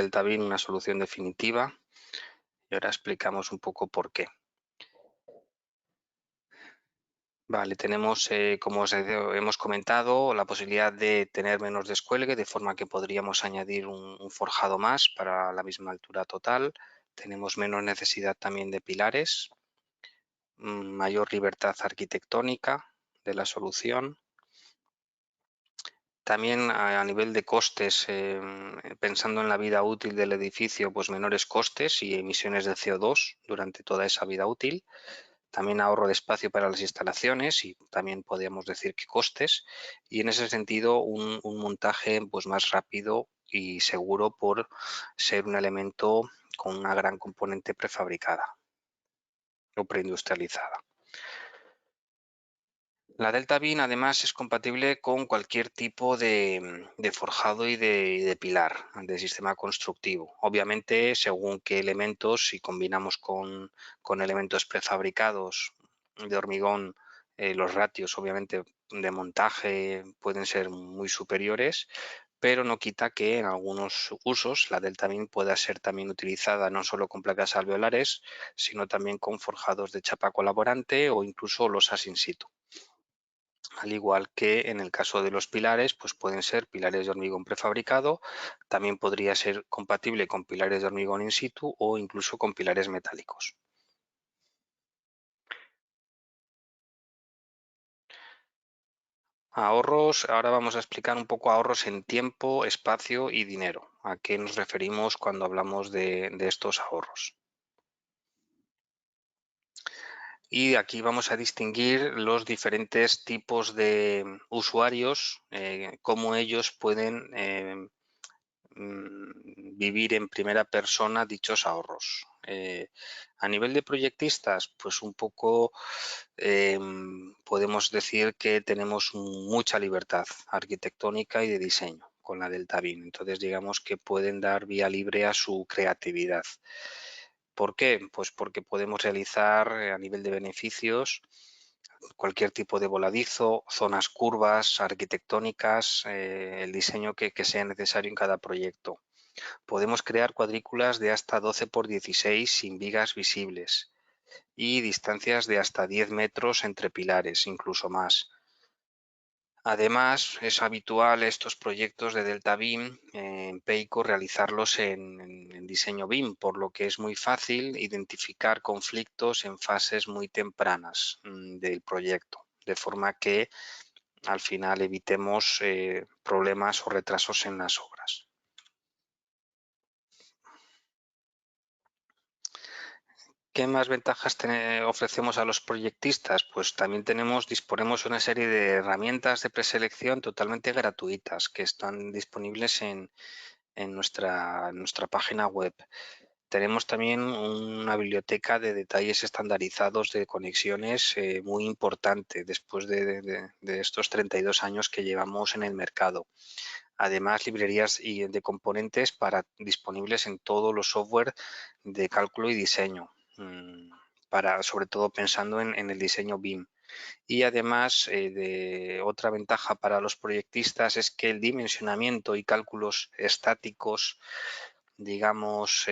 Delta Beam una solución definitiva y ahora explicamos un poco por qué. Vale, tenemos, como os hemos comentado, la posibilidad de tener menos descuelgue, de forma que podríamos añadir un forjado más para la misma altura total. Tenemos menos necesidad también de pilares, mayor libertad arquitectónica de la solución. También a nivel de costes, pensando en la vida útil del edificio, pues menores costes y emisiones de CO2 durante toda esa vida útil. También ahorro de espacio para las instalaciones y también podríamos decir que costes. Y en ese sentido un montaje pues más rápido y seguro por ser un elemento con una gran componente prefabricada o preindustrializada. La Delta Beam además es compatible con cualquier tipo de forjado y de pilar de sistema constructivo. Obviamente, según qué elementos, si combinamos con elementos prefabricados de hormigón, los ratios obviamente de montaje pueden ser muy superiores, pero no quita que en algunos usos la Delta Beam pueda ser también utilizada no solo con placas alveolares, sino también con forjados de chapa colaborante o incluso losas in situ. Al igual que en el caso de los pilares, pues pueden ser pilares de hormigón prefabricado, también podría ser compatible con pilares de hormigón in situ o incluso con pilares metálicos. Ahorros, ahora vamos a explicar un poco ahorros en tiempo, espacio y dinero. ¿A qué nos referimos cuando hablamos de estos ahorros? Y aquí vamos a distinguir los diferentes tipos de usuarios, cómo ellos pueden vivir en primera persona dichos ahorros. A nivel de proyectistas, pues un poco podemos decir que tenemos mucha libertad arquitectónica y de diseño con la Delta Beam. Entonces, digamos que pueden dar vía libre a su creatividad. ¿Por qué? Pues porque podemos realizar a nivel de beneficios cualquier tipo de voladizo, zonas curvas, arquitectónicas, el diseño que sea necesario en cada proyecto. Podemos crear cuadrículas de hasta 12 por 16 sin vigas visibles y distancias de hasta 10 metros entre pilares, incluso más. Además, es habitual estos proyectos de Delta Beam en Peico realizarlos en diseño BIM, por lo que es muy fácil identificar conflictos en fases muy tempranas del proyecto, de forma que al final evitemos problemas o retrasos en las obras. ¿Qué más ventajas ofrecemos a los proyectistas? Pues también disponemos de una serie de herramientas de preselección totalmente gratuitas que están disponibles en nuestra nuestra página web. Tenemos también una biblioteca de detalles estandarizados de conexiones muy importante después de estos 32 años que llevamos en el mercado. Además, librerías de componentes disponibles en todos los software de cálculo y diseño, sobre todo pensando en el diseño BIM. Y además, otra ventaja para los proyectistas es que el dimensionamiento y cálculos estáticos, digamos,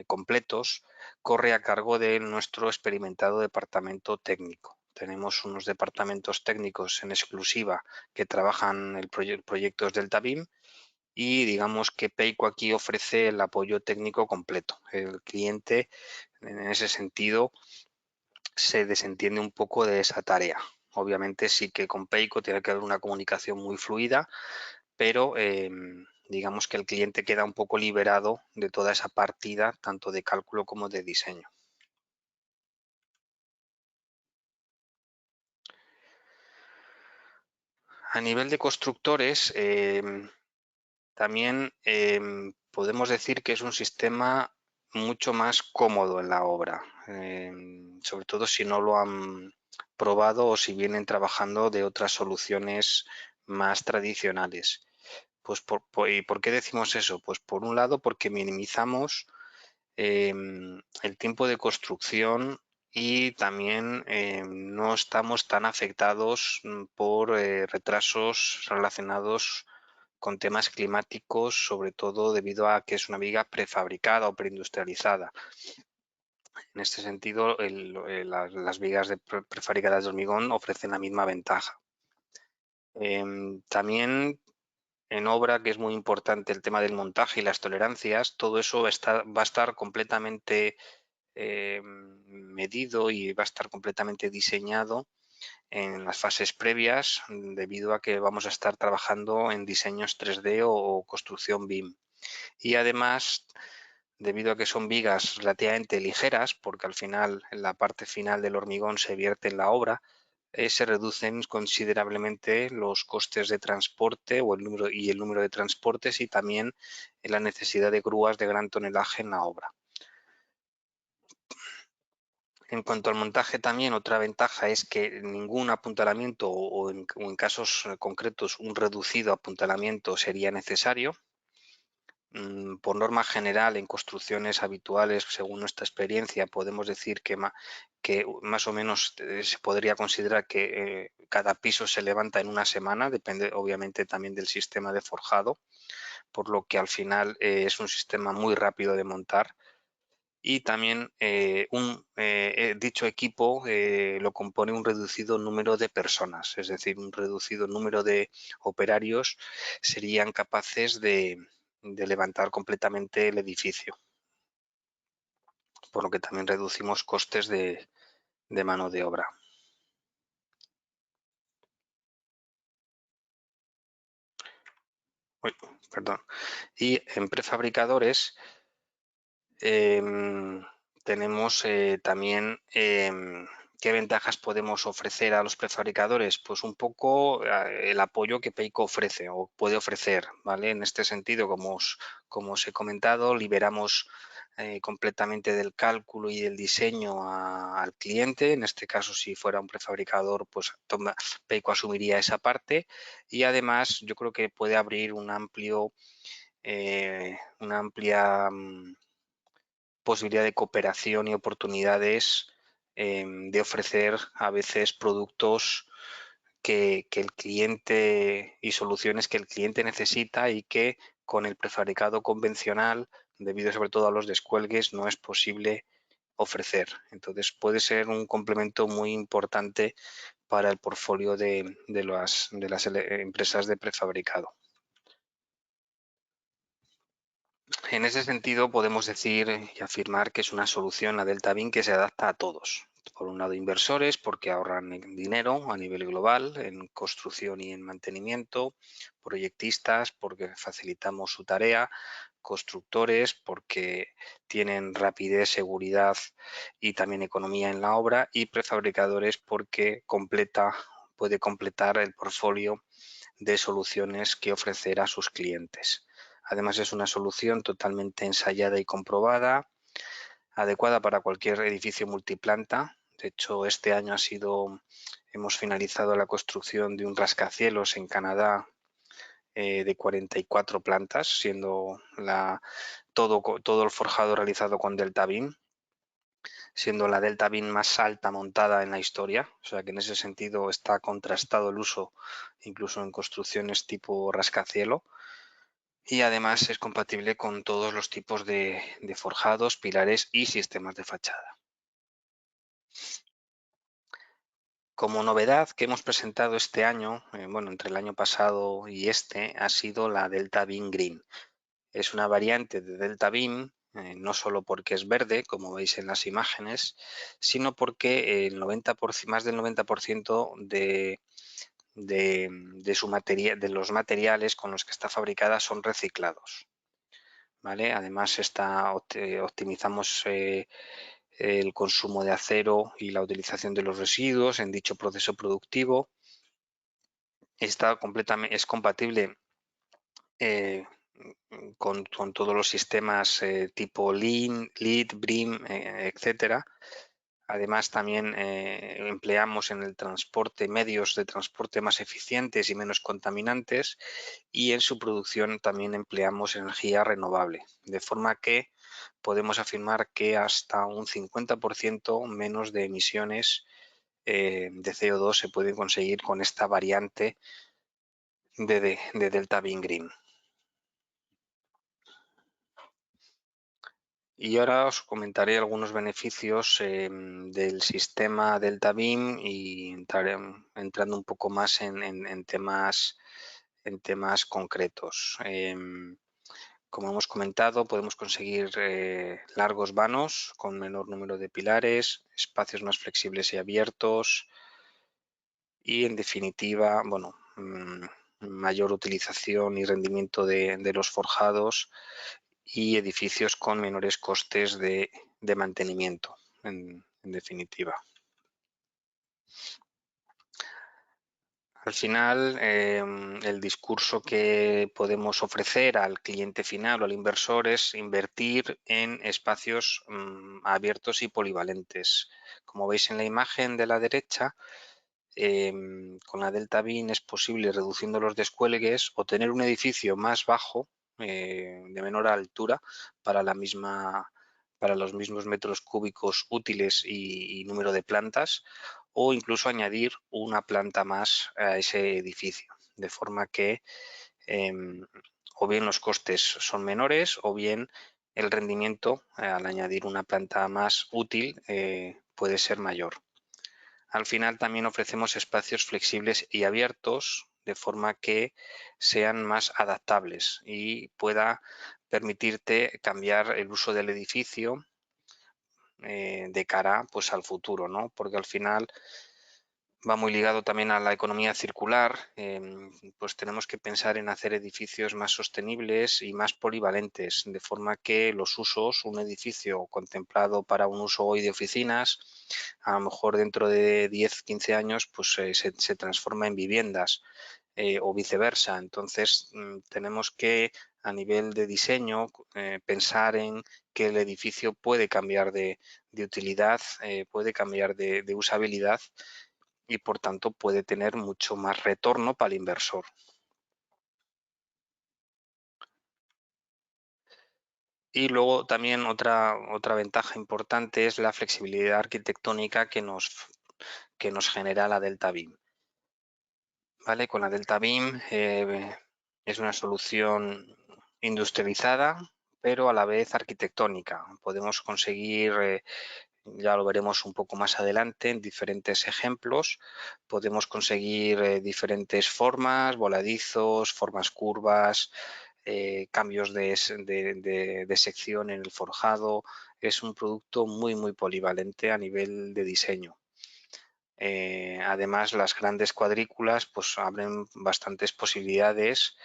completos, corre a cargo de nuestro experimentado departamento técnico. Tenemos unos departamentos técnicos en exclusiva que trabajan proyectos Delta Beam y digamos que Peico aquí ofrece el apoyo técnico completo. El cliente, en ese sentido, se desentiende un poco de esa tarea. Obviamente sí que con Peico tiene que haber una comunicación muy fluida, pero digamos que el cliente queda un poco liberado de toda esa partida, tanto de cálculo como de diseño. A nivel de constructores, también podemos decir que es un sistema mucho más cómodo en la obra, sobre todo si no lo han probado o si vienen trabajando de otras soluciones más tradicionales. Pues ¿y por qué decimos eso? Pues por un lado porque minimizamos el tiempo de construcción y también no estamos tan afectados por retrasos relacionados con temas climáticos, sobre todo debido a que es una viga prefabricada o preindustrializada. En este sentido, las vigas prefabricadas de hormigón ofrecen la misma ventaja. También en obra, que es muy importante el tema del montaje y las tolerancias, todo eso va a estar completamente medido y va a estar completamente diseñado en las fases previas, debido a que vamos a estar trabajando en diseños 3D o construcción BIM. Y además, debido a que son vigas relativamente ligeras, porque al final, en la parte final del hormigón se vierte en la obra, se reducen considerablemente los costes de transporte y el número de transportes, y también la necesidad de grúas de gran tonelaje en la obra. En cuanto al montaje, también otra ventaja es que ningún apuntalamiento o en casos concretos un reducido apuntalamiento sería necesario. Por norma general, en construcciones habituales, según nuestra experiencia, podemos decir que más o menos se podría considerar que cada piso se levanta en una semana, depende obviamente también del sistema de forjado, por lo que al final es un sistema muy rápido de montar. Y también dicho equipo lo compone un reducido número de personas, es decir, un reducido número de operarios serían capaces de levantar completamente el edificio, por lo que también reducimos costes de mano de obra. Uy, perdón. Y en prefabricadores tenemos también qué ventajas podemos ofrecer a los prefabricadores. Pues un poco el apoyo que Peico ofrece o puede ofrecer, ¿vale? En este sentido, como os he comentado, liberamos completamente del cálculo y del diseño al cliente. En este caso, si fuera un prefabricador, pues Peico asumiría esa parte, y además yo creo que puede abrir una amplia posibilidad de cooperación y oportunidades de ofrecer a veces productos que el cliente y soluciones que el cliente necesita y que con el prefabricado convencional, debido sobre todo a los descuelgues, no es posible ofrecer. Entonces puede ser un complemento muy importante para el portfolio de las empresas de prefabricado. En ese sentido, podemos decir y afirmar que es una solución, la Delta BIM, que se adapta a todos. Por un lado, inversores, porque ahorran dinero a nivel global en construcción y en mantenimiento; proyectistas, porque facilitamos su tarea; constructores, porque tienen rapidez, seguridad y también economía en la obra; y prefabricadores, porque puede completar el portfolio de soluciones que ofrecer a sus clientes. Además, es una solución totalmente ensayada y comprobada, adecuada para cualquier edificio multiplanta. De hecho, este año hemos finalizado la construcción de un rascacielos en Canadá de 44 plantas, siendo todo el forjado realizado con Delta BIM, siendo la Delta BIM más alta montada en la historia. O sea que en ese sentido está contrastado el uso incluso en construcciones tipo rascacielo. Y además es compatible con todos los tipos de forjados, pilares y sistemas de fachada. Como novedad que hemos presentado este año, entre el año pasado y ha sido la Delta BIM Green. Es una variante de Delta BIM, no solo porque es verde, como veis en las imágenes, sino porque más del 90% de los materiales con los que está fabricada son reciclados, ¿vale? Además optimizamos el consumo de acero y la utilización de los residuos en dicho proceso productivo. Es compatible con todos los sistemas tipo Lean, LEED, BREEAM, etcétera. Además, también empleamos en el transporte medios de transporte más eficientes y menos contaminantes, y en su producción también empleamos energía renovable, de forma que podemos afirmar que hasta un 50% menos de emisiones de CO2 se pueden conseguir con esta variante de Delta Beam Green. Y ahora os comentaré algunos beneficios del sistema Delta Beam y entrando un poco más en temas concretos. Como hemos comentado, podemos conseguir largos vanos con menor número de pilares, espacios más flexibles y abiertos y, en definitiva, bueno, mayor utilización y rendimiento de los forjados y edificios con menores costes de mantenimiento, en definitiva. Al final, el discurso que podemos ofrecer al cliente final o al inversor es invertir en espacios abiertos y polivalentes. Como veis en la imagen de la derecha, con la Delta Beam es posible, reduciendo los descuelgues, obtener un edificio más bajo, de menor altura, para los mismos metros cúbicos útiles y número de plantas, o incluso añadir una planta más a ese edificio, de forma que o bien los costes son menores o bien el rendimiento al añadir una planta más útil puede ser mayor. Al final también ofrecemos espacios flexibles y abiertos de forma que sean más adaptables y pueda permitirte cambiar el uso del edificio de cara pues al futuro, ¿no? Porque al final va muy ligado también a la economía circular, pues tenemos que pensar en hacer edificios más sostenibles y más polivalentes, de forma que los usos, un edificio contemplado para un uso hoy de oficinas, a lo mejor dentro de 10, 15 años, pues se transforma en viviendas o viceversa. Entonces, tenemos que, a nivel de diseño, pensar en que el edificio puede cambiar de utilidad, puede cambiar de usabilidad y, por tanto, puede tener mucho más retorno para el inversor. Y luego también otra ventaja importante es la flexibilidad arquitectónica que nos genera la Delta Beam. ¿Vale? Con la Delta Beam es una solución industrializada, pero a la vez arquitectónica. Podemos conseguir, ya lo veremos un poco más adelante en diferentes ejemplos, podemos conseguir diferentes formas, voladizos, formas curvas, cambios de sección en el forjado. Es un producto muy, muy polivalente a nivel de diseño. Además, las grandes cuadrículas pues abren bastantes posibilidades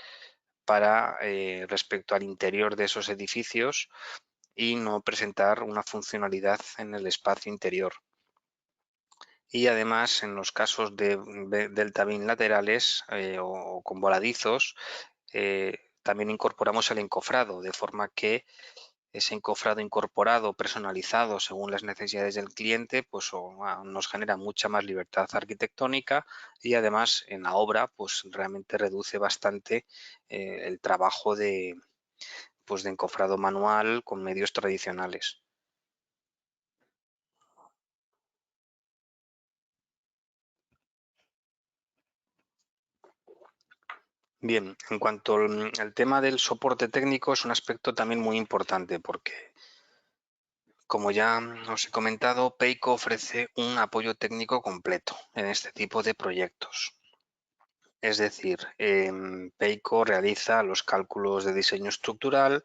para respecto al interior de esos edificios y no presentar una funcionalidad en el espacio interior. Y además, en los casos de Delta Beam laterales o con voladizos, también incorporamos el encofrado, de forma que ese encofrado incorporado, personalizado según las necesidades del cliente, pues nos genera mucha más libertad arquitectónica y además en la obra pues realmente reduce bastante el trabajo pues de encofrado manual con medios tradicionales. Bien, en cuanto al tema del soporte técnico, es un aspecto también muy importante porque, como ya os he comentado, Peico ofrece un apoyo técnico completo en este tipo de proyectos. Es decir, Peico realiza los cálculos de diseño estructural,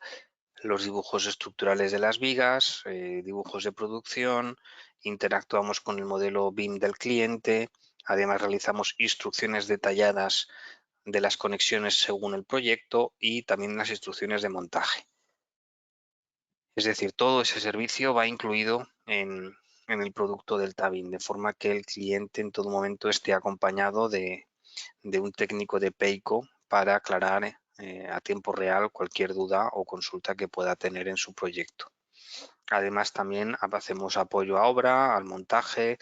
los dibujos estructurales de las vigas, dibujos de producción, interactuamos con el modelo BIM del cliente, además realizamos instrucciones detalladas de las conexiones según el proyecto y también las instrucciones de montaje. Es decir, todo ese servicio va incluido en el producto del Delta Beam, de forma que el cliente en todo momento esté acompañado de un técnico de Peico para aclarar a tiempo real cualquier duda o consulta que pueda tener en su proyecto. Además, también hacemos apoyo a obra, al montaje,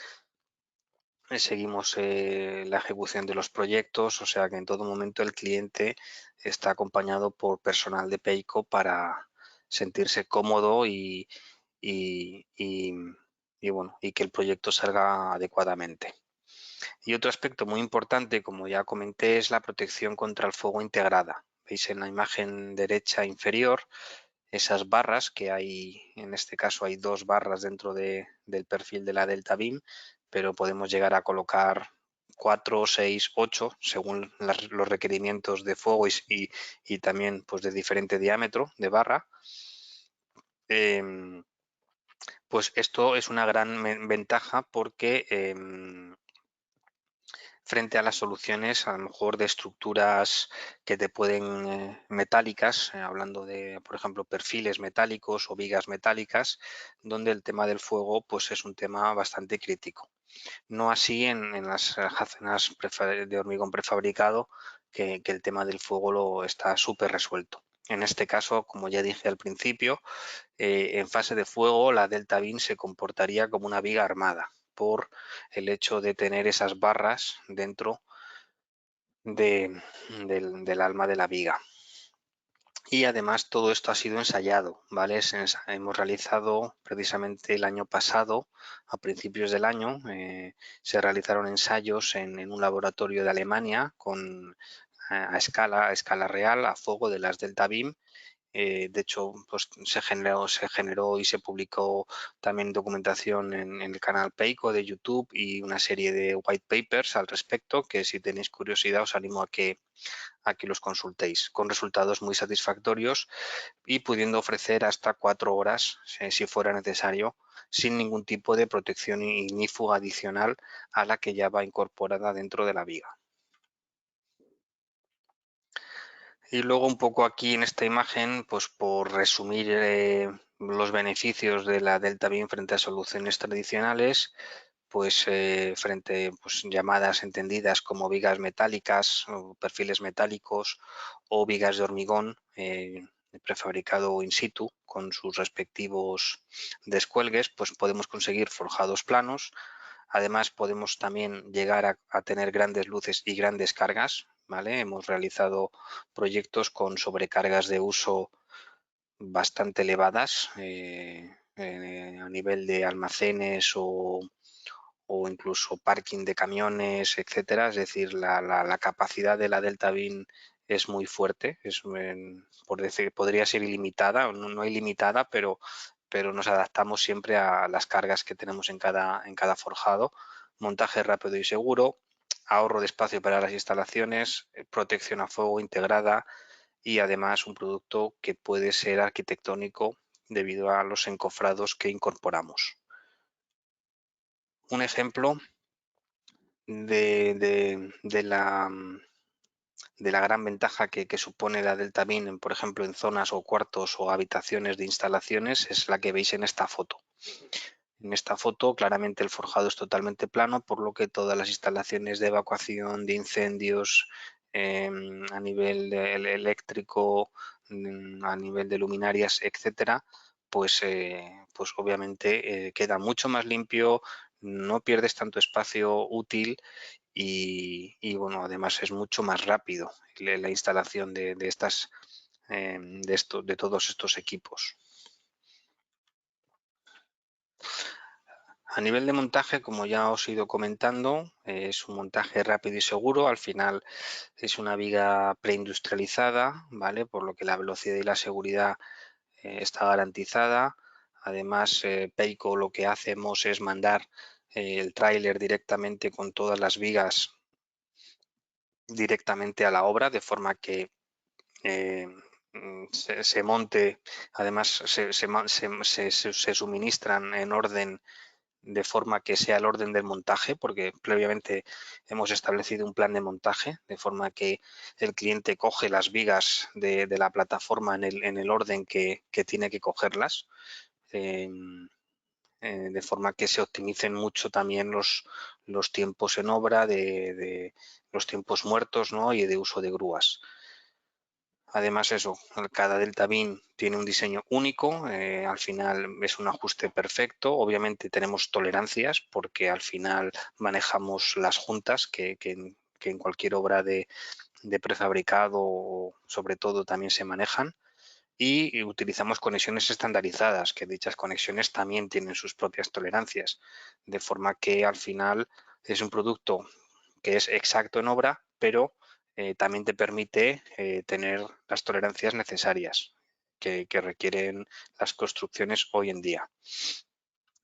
seguimos la ejecución de los proyectos, o sea que en todo momento el cliente está acompañado por personal de Peico para sentirse cómodo y bueno, y que el proyecto salga adecuadamente. Y otro aspecto muy importante, como ya comenté, es la protección contra el fuego integrada. Veis en la imagen derecha inferior esas barras que hay, en este caso hay 2 barras dentro del perfil de la Delta Beam, pero podemos llegar a colocar 4, 6, 8 según los requerimientos de fuego y también pues de diferente diámetro de barra. Pues esto es una gran ventaja porque frente a las soluciones a lo mejor de estructuras que te pueden metálicas, hablando de, por ejemplo, perfiles metálicos o vigas metálicas, donde el tema del fuego pues es un tema bastante crítico. No así en las aljacenas de hormigón prefabricado, que el tema del fuego lo está súper resuelto. En este caso, como ya dije al principio, en fase de fuego la Delta Beam se comportaría como una viga armada por el hecho de tener esas barras dentro del alma de la viga. Y además todo esto ha sido ensayado, ¿vale? Hemos realizado precisamente el año pasado, a principios del año, se realizaron ensayos en un laboratorio de Alemania a escala real, a fuego de las Delta Beam. De hecho, pues se generó y se publicó también documentación en el canal Peico de YouTube y una serie de white papers al respecto, que si tenéis curiosidad os animo a que los consultéis, con resultados muy satisfactorios y pudiendo ofrecer hasta 4 horas, si fuera necesario, sin ningún tipo de protección ni fuga adicional a la que ya va incorporada dentro de la viga. Y luego un poco aquí en esta imagen, pues por resumir los beneficios de la Delta Beam frente a soluciones tradicionales, pues frente pues llamadas entendidas como vigas metálicas o perfiles metálicos o vigas de hormigón prefabricado in situ con sus respectivos descuelgues, pues podemos conseguir forjados planos. Además podemos también llegar a tener grandes luces y grandes cargas, ¿vale? Hemos realizado proyectos con sobrecargas de uso bastante elevadas a nivel de almacenes o incluso parking de camiones, etcétera. Es decir, la capacidad de la Delta Beam es muy fuerte, por decir, podría ser ilimitada, no ilimitada, pero nos adaptamos siempre a las cargas que tenemos en cada forjado. Montaje rápido y seguro, ahorro de espacio para las instalaciones, protección a fuego integrada y además un producto que puede ser arquitectónico debido a los encofrados que incorporamos. Un ejemplo de la gran ventaja que supone la Delta Beam, por ejemplo, en zonas o cuartos o habitaciones de instalaciones, es la que veis en esta foto. En esta foto claramente el forjado es totalmente plano, por lo que todas las instalaciones de evacuación de incendios a nivel eléctrico, a nivel de luminarias, etcétera, pues obviamente queda mucho más limpio, no pierdes tanto espacio útil bueno, además es mucho más rápido la instalación de todos estos equipos. A nivel de montaje, como ya os he ido comentando, es un montaje rápido y seguro. Al final es una viga preindustrializada, ¿vale? Por lo que la velocidad y la seguridad está garantizada. Además, Peico lo que hacemos es mandar el tráiler directamente con todas las vigas directamente a la obra, de forma que se monte, además se suministran en orden de forma que sea el orden del montaje, porque previamente hemos establecido un plan de montaje, de forma que el cliente coge las vigas de la plataforma en el orden que tiene que cogerlas, de forma que se optimicen mucho también los tiempos en obra, de los tiempos muertos, ¿no? Y de uso de grúas. Además eso, cada Delta Beam tiene un diseño único, al final es un ajuste perfecto, obviamente tenemos tolerancias porque al final manejamos las juntas que en cualquier obra de prefabricado sobre todo también se manejan y utilizamos conexiones estandarizadas, que dichas conexiones también tienen sus propias tolerancias, de forma que al final Es un producto que es exacto en obra, pero también te permite tener las tolerancias necesarias que requieren las construcciones hoy en día.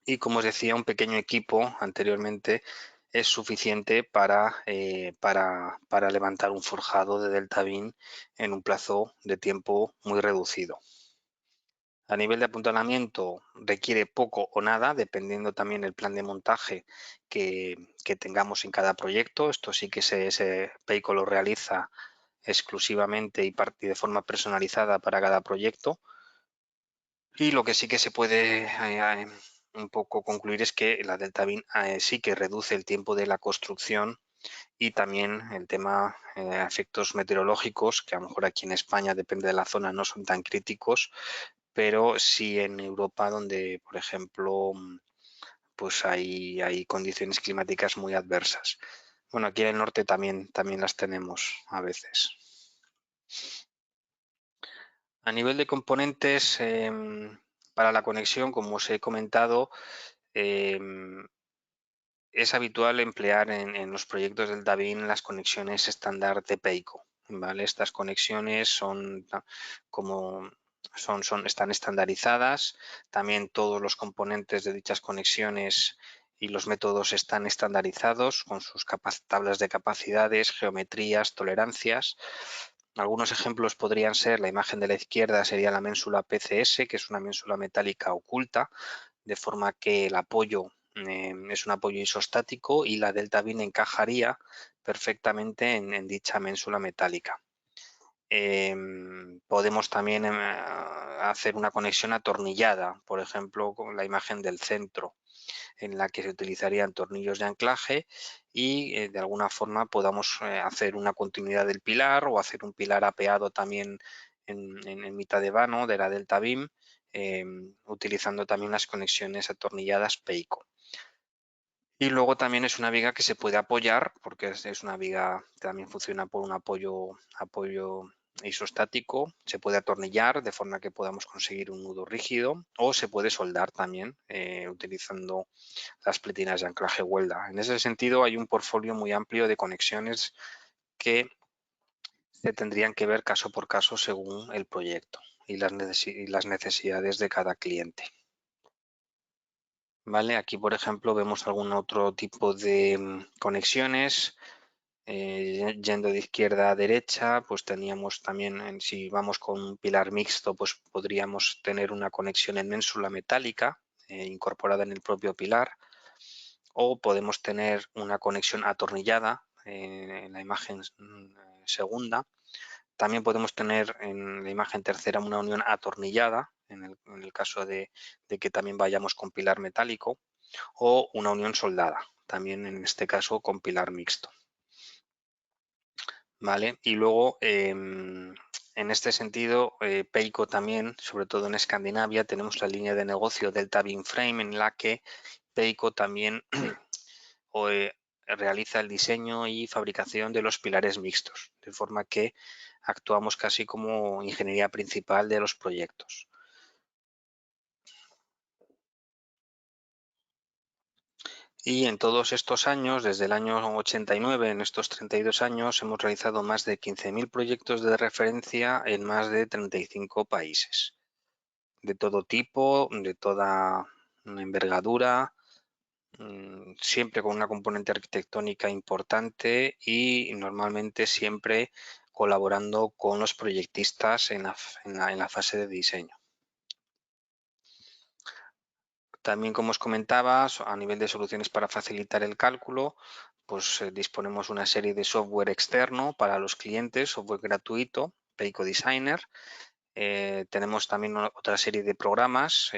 Y como os decía, un pequeño equipo anteriormente es suficiente para levantar un forjado de Delta Beam en un plazo de tiempo muy reducido. A nivel de apuntalamiento requiere poco o nada, dependiendo también del plan de montaje que tengamos en cada proyecto. Esto sí que Peico lo realiza exclusivamente y de forma personalizada para cada proyecto. Y lo que sí que se puede un poco concluir es que la Delta Beam sí que reduce el tiempo de la construcción y también el tema efectos meteorológicos, que a lo mejor aquí en España, depende de la zona, no son tan críticos, pero sí en Europa, donde, por ejemplo, pues hay condiciones climáticas muy adversas. Bueno, aquí en el norte también las tenemos a veces. A nivel de componentes, para la conexión, como os he comentado, es habitual emplear en los proyectos del Beam las conexiones estándar de Peico. ¿Vale? Estas conexiones están estandarizadas. También todos los componentes de dichas conexiones y los métodos están estandarizados con sus tablas de capacidades, geometrías, tolerancias. Algunos ejemplos podrían ser, la imagen de la izquierda sería la ménsula PCS, que es una ménsula metálica oculta, de forma que el apoyo es un apoyo isostático y la Delta Beam encajaría perfectamente en dicha ménsula metálica. Podemos también hacer una conexión atornillada, por ejemplo, con la imagen del centro, en la que se utilizarían tornillos de anclaje y de alguna forma podamos hacer una continuidad del pilar o hacer un pilar apeado también en mitad de vano de la Delta Beam, utilizando también las conexiones atornilladas Peico. Y luego también es una viga que se puede apoyar, porque es una viga que también funciona por un apoyo isostático. Se puede atornillar de forma que podamos conseguir un nudo rígido, o se puede soldar también utilizando las pletinas de anclaje welda. En ese sentido hay un portfolio muy amplio de conexiones que se tendrían que ver caso por caso según el proyecto y las necesidades de cada cliente. ¿Vale? Aquí, por ejemplo, vemos algún otro tipo de conexiones. Yendo de izquierda a derecha, pues teníamos también, si vamos con un pilar mixto, pues podríamos tener una conexión en ménsula metálica incorporada en el propio pilar, o podemos tener una conexión atornillada en la imagen segunda. También podemos tener en la imagen tercera una unión atornillada, en el caso de que también vayamos con pilar metálico, o una unión soldada, también en este caso con pilar mixto. ¿Vale? Y luego, en este sentido, Peico también, sobre todo en Escandinavia, tenemos la línea de negocio Delta Beam Frame, en la que Peico también realiza el diseño y fabricación de los pilares mixtos, de forma que actuamos casi como ingeniería principal de los proyectos. Y en todos estos años, desde el año 89, en estos 32 años, hemos realizado más de 15.000 proyectos de referencia en más de 35 países, de todo tipo, de toda envergadura, siempre con una componente arquitectónica importante y normalmente siempre colaborando con los proyectistas en la fase de diseño. También, como os comentaba, a nivel de soluciones para facilitar el cálculo, pues disponemos una serie de software externo para los clientes, software gratuito, Peico Designer. Tenemos también otra serie de programas,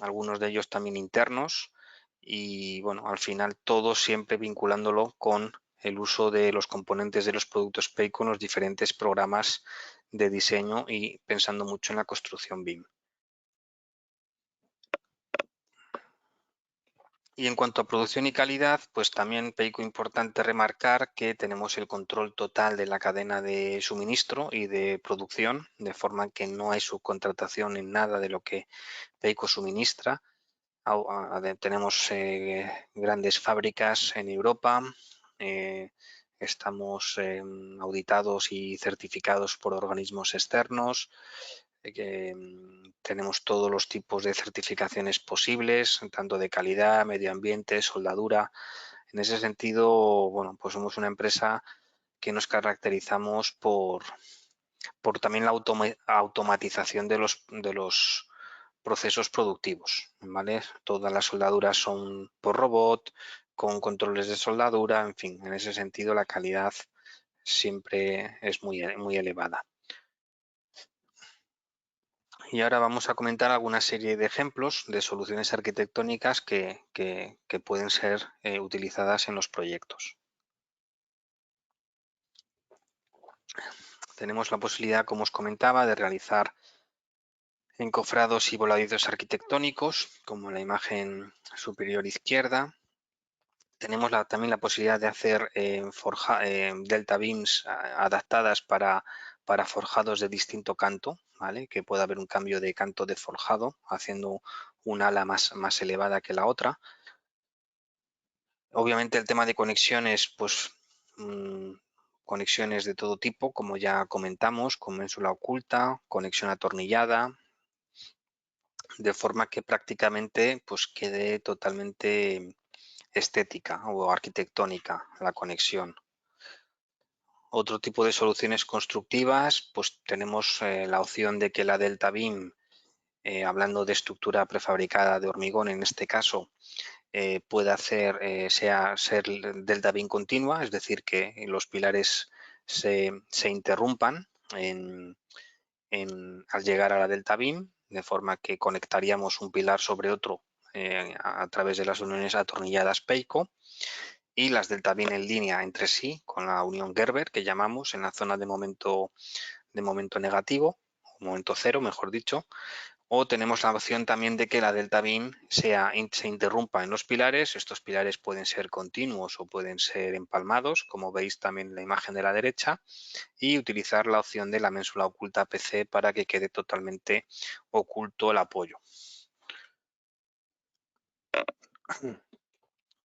algunos de ellos también internos, y bueno, al final todo siempre vinculándolo con el uso de los componentes de los productos Peico en los diferentes programas de diseño y pensando mucho en la construcción BIM. Y en cuanto a producción y calidad, pues también Peico importante remarcar que tenemos el control total de la cadena de suministro y de producción, de forma que no hay subcontratación en nada de lo que Peico suministra. Tenemos grandes fábricas en Europa, estamos auditados y certificados por organismos externos, tenemos todos los tipos de certificaciones posibles, tanto de calidad, medio ambiente, soldadura. En ese sentido, bueno, pues somos una empresa que nos caracterizamos por también la automatización de los procesos productivos, ¿vale? Todas las soldaduras son por robot, con controles de soldadura, en fin, en ese sentido la calidad siempre es muy elevada. Y ahora vamos a comentar alguna serie de ejemplos de soluciones arquitectónicas que pueden ser utilizadas en los proyectos. Tenemos la posibilidad, como os comentaba, de realizar encofrados y voladizos arquitectónicos, como en la imagen superior izquierda. Tenemos también la posibilidad de hacer delta beams adaptadas para forjados de distinto canto, ¿vale? Que pueda haber un cambio de canto de forjado, haciendo un ala más elevada que la otra. Obviamente el tema de conexiones, pues conexiones de todo tipo, como ya comentamos, con ménsula oculta, conexión atornillada, de forma que prácticamente pues quede totalmente estética o arquitectónica la conexión. Otro tipo de soluciones constructivas, pues tenemos la opción de que la delta beam, hablando de estructura prefabricada de hormigón en este caso, pueda ser delta beam continua, es decir, que los pilares se interrumpan al llegar a la delta beam, de forma que conectaríamos un pilar sobre otro a través de las uniones atornilladas Peico, y las delta beam en línea entre sí con la unión Gerber, que llamamos, en la zona de momento negativo, o momento cero, mejor dicho. O tenemos la opción también de que la delta beam se interrumpa en los pilares. Estos pilares pueden ser continuos o pueden ser empalmados, como veis también en la imagen de la derecha, y utilizar la opción de la ménsula oculta PC para que quede totalmente oculto el apoyo.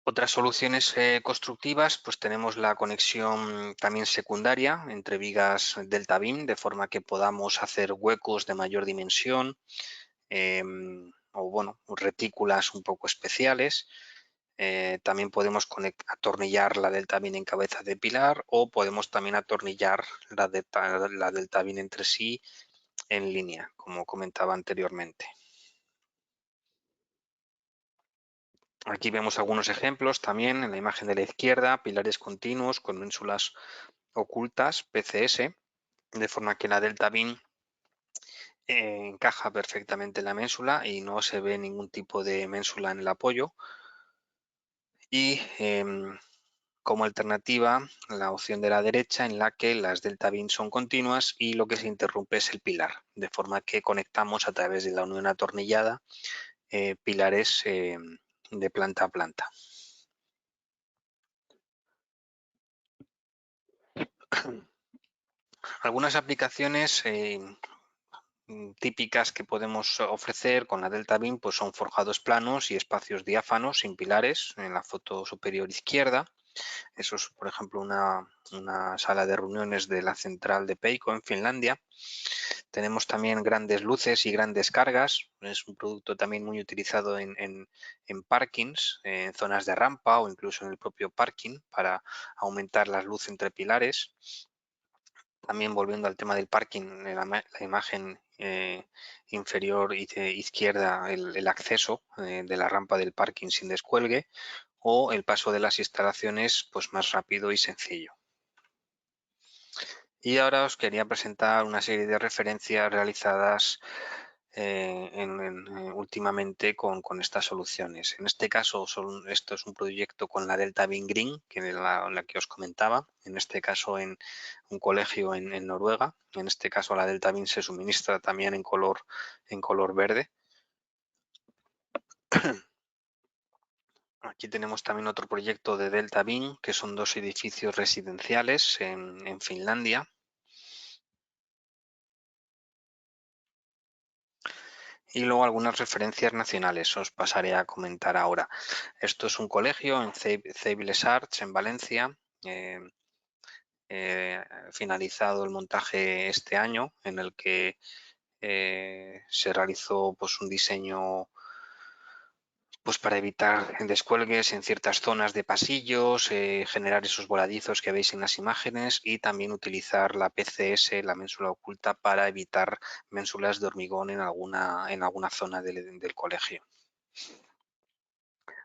Otras soluciones constructivas, pues tenemos la conexión también secundaria entre vigas delta beam, de forma que podamos hacer huecos de mayor dimensión, o bueno, retículas un poco especiales. También podemos atornillar la delta beam en cabeza de pilar, o podemos también atornillar la delta beam entre sí en línea, como comentaba anteriormente. Aquí vemos algunos ejemplos también en la imagen de la izquierda, pilares continuos con ménsulas ocultas, PCS, de forma que la delta beam encaja perfectamente en la ménsula y no se ve ningún tipo de ménsula en el apoyo. Y como alternativa, la opción de la derecha, en la que las delta beam son continuas y lo que se interrumpe es el pilar, de forma que conectamos a través de la unión atornillada pilares de planta a planta. Algunas aplicaciones típicas que podemos ofrecer con la delta beam pues son forjados planos y espacios diáfanos sin pilares en la foto superior izquierda. Eso es, por ejemplo, una sala de reuniones de la central de Peico en Finlandia. Tenemos también grandes luces y grandes cargas. Es un producto también muy utilizado en parkings, en zonas de rampa o incluso en el propio parking para aumentar la luz entre pilares. También volviendo al tema del parking, en la imagen inferior izquierda, el acceso de la rampa del parking sin descuelgue, o el paso de las instalaciones pues más rápido y sencillo. Y ahora os quería presentar una serie de referencias realizadas últimamente con estas soluciones. En este caso, esto es un proyecto con la Delta Beam Green, que es la que os comentaba. En este caso, en un colegio en Noruega. En este caso, la Delta Beam se suministra también en color verde. Aquí tenemos también otro proyecto de Delta Beam, que son dos edificios residenciales en Finlandia. Y luego algunas referencias nacionales, os pasaré a comentar ahora. Esto es un colegio en Ceib Arts, en Valencia, finalizado el montaje este año, en el que se realizó pues, un diseño pues, para evitar descuelgues en ciertas zonas de pasillos, generar esos voladizos que veis en las imágenes y también utilizar la PCS, la ménsula oculta, para evitar ménsulas de hormigón en alguna zona del colegio.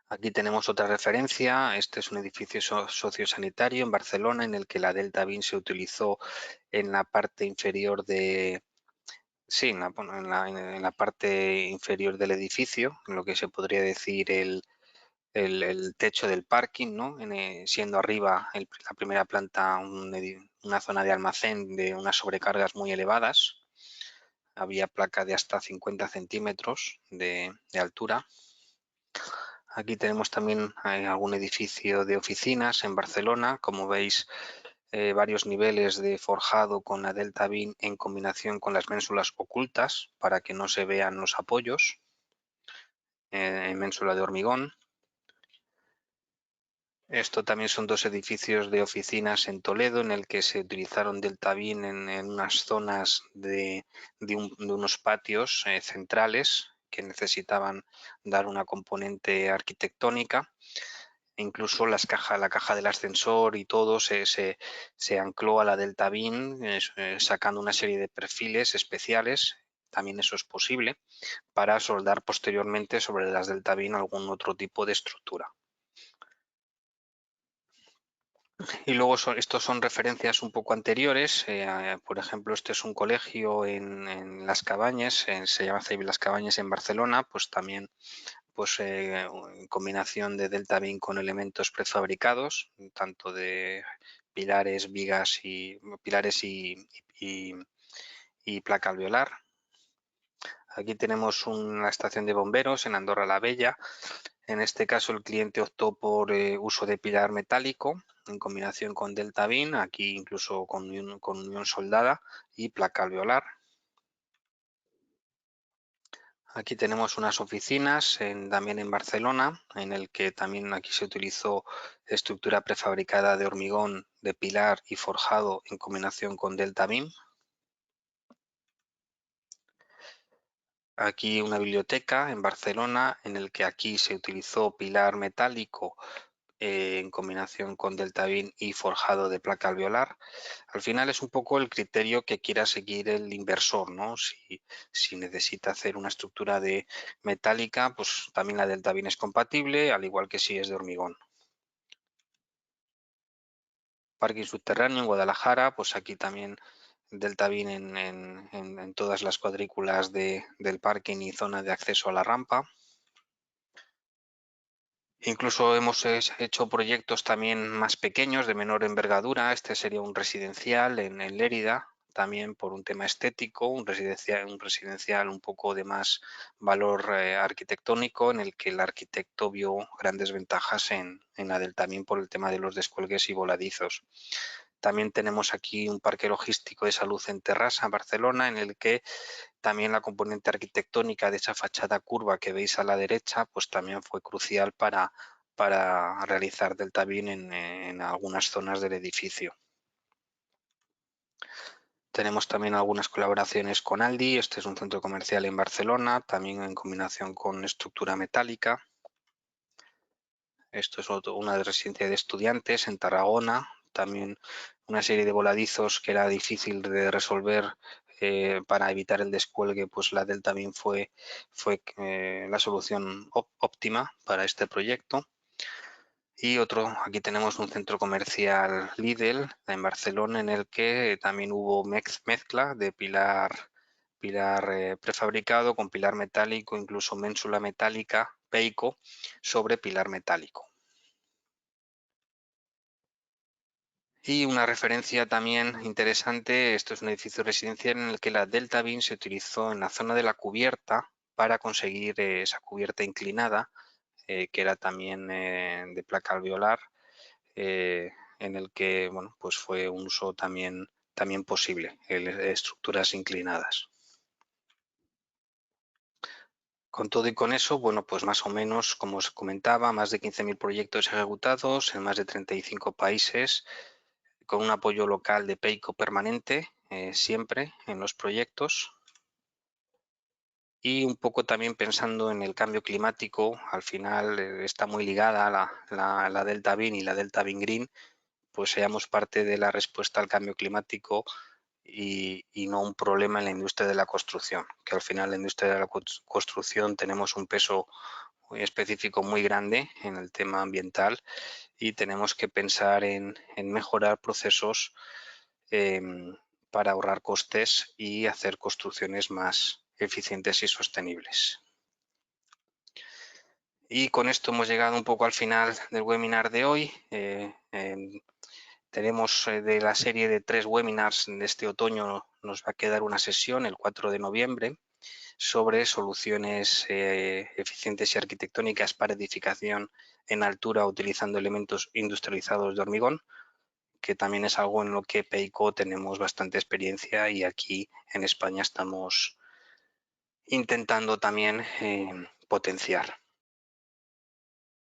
Aquí tenemos otra referencia. Este es un edificio sociosanitario en Barcelona en el que la Delta Beam se utilizó en la parte inferior de... Sí, en la parte inferior del edificio, en lo que se podría decir el techo del parking, ¿no? Siendo arriba la primera planta una zona de almacén de unas sobrecargas muy elevadas. Había placa de hasta 50 centímetros de altura. Aquí tenemos también algún edificio de oficinas en Barcelona. Como veis, varios niveles de forjado con la Delta Beam en combinación con las ménsulas ocultas para que no se vean los apoyos en ménsula de hormigón. Esto también son dos edificios de oficinas en Toledo en el que se utilizaron Delta Beam en unas zonas de unos patios centrales que necesitaban dar una componente arquitectónica. Incluso la caja del ascensor y todo se ancló a la Delta Beam sacando una serie de perfiles especiales. También eso es posible para soldar posteriormente sobre las Delta Beam algún otro tipo de estructura. Y luego estos son referencias un poco anteriores. Por ejemplo, este es un colegio en Las Cabañas, se llama CEIB Las Cabañas en Barcelona, pues también pues, en combinación de Delta Beam con elementos prefabricados, tanto de pilares, vigas y placa alveolar. Aquí tenemos una estación de bomberos en Andorra la Vella. En este caso el cliente optó por uso de pilar metálico en combinación con Delta Beam, aquí incluso con unión soldada y placa alveolar. Aquí tenemos unas oficinas también en Barcelona, en el que también aquí se utilizó estructura prefabricada de hormigón de pilar y forjado en combinación con Delta Beam. Aquí una biblioteca en Barcelona, en el que aquí se utilizó pilar metálico en combinación con Delta Beam y forjado de placa alveolar. Al final es un poco el criterio que quiera seguir el inversor, ¿no? Si necesita hacer una estructura de metálica, pues también la Delta Beam es compatible, al igual que si es de hormigón. Parking subterráneo en Guadalajara, pues aquí también Delta Beam en todas las cuadrículas del parking y zona de acceso a la rampa. Incluso hemos hecho proyectos también más pequeños, de menor envergadura. Este sería un residencial en Lérida, también por un tema estético, un residencial un poco de más valor arquitectónico, en el que el arquitecto vio grandes ventajas en la Delta Beam por el tema de los descuelgues y voladizos. También tenemos aquí un parque logístico de salud en Terrassa, Barcelona, en el que también la componente arquitectónica de esa fachada curva que veis a la derecha, pues también fue crucial para realizar Delta Beam en algunas zonas del edificio. Tenemos también algunas colaboraciones con Aldi. Este es un centro comercial en Barcelona, también en combinación con estructura metálica. Esto es una residencia de estudiantes en Tarragona, también una serie de voladizos que era difícil de resolver para evitar el descuelgue, pues la Delta Beam fue la solución óptima para este proyecto. Y aquí tenemos un centro comercial Lidl en Barcelona, en el que también hubo mezcla de pilar prefabricado con pilar metálico, incluso ménsula metálica, Peico, sobre pilar metálico. Y una referencia también interesante, esto es un edificio residencial en el que la Delta Beam se utilizó en la zona de la cubierta para conseguir esa cubierta inclinada, que era también de placa alveolar, en el que bueno, pues fue un uso también posible, estructuras inclinadas. Con todo y con eso, bueno, pues más o menos, como os comentaba, más de 15.000 proyectos ejecutados en más de 35 países, con un apoyo local de PEICO permanente, siempre en los proyectos. Y un poco también pensando en el cambio climático, al final está muy ligada la Delta Bean y la Delta Bean Green, pues seamos parte de la respuesta al cambio climático y no un problema en la industria de la construcción, que al final la industria de la construcción tenemos un peso muy específico muy grande en el tema ambiental y tenemos que pensar en mejorar procesos para ahorrar costes y hacer construcciones más eficientes y sostenibles. Y con esto hemos llegado un poco al final del webinar de hoy. Tenemos de la serie de 3 webinars de este otoño, nos va a quedar una sesión el 4 de noviembre sobre soluciones eficientes y arquitectónicas para edificación en altura utilizando elementos industrializados de hormigón, que también es algo en lo que PEICO tenemos bastante experiencia y aquí en España estamos intentando también potenciar.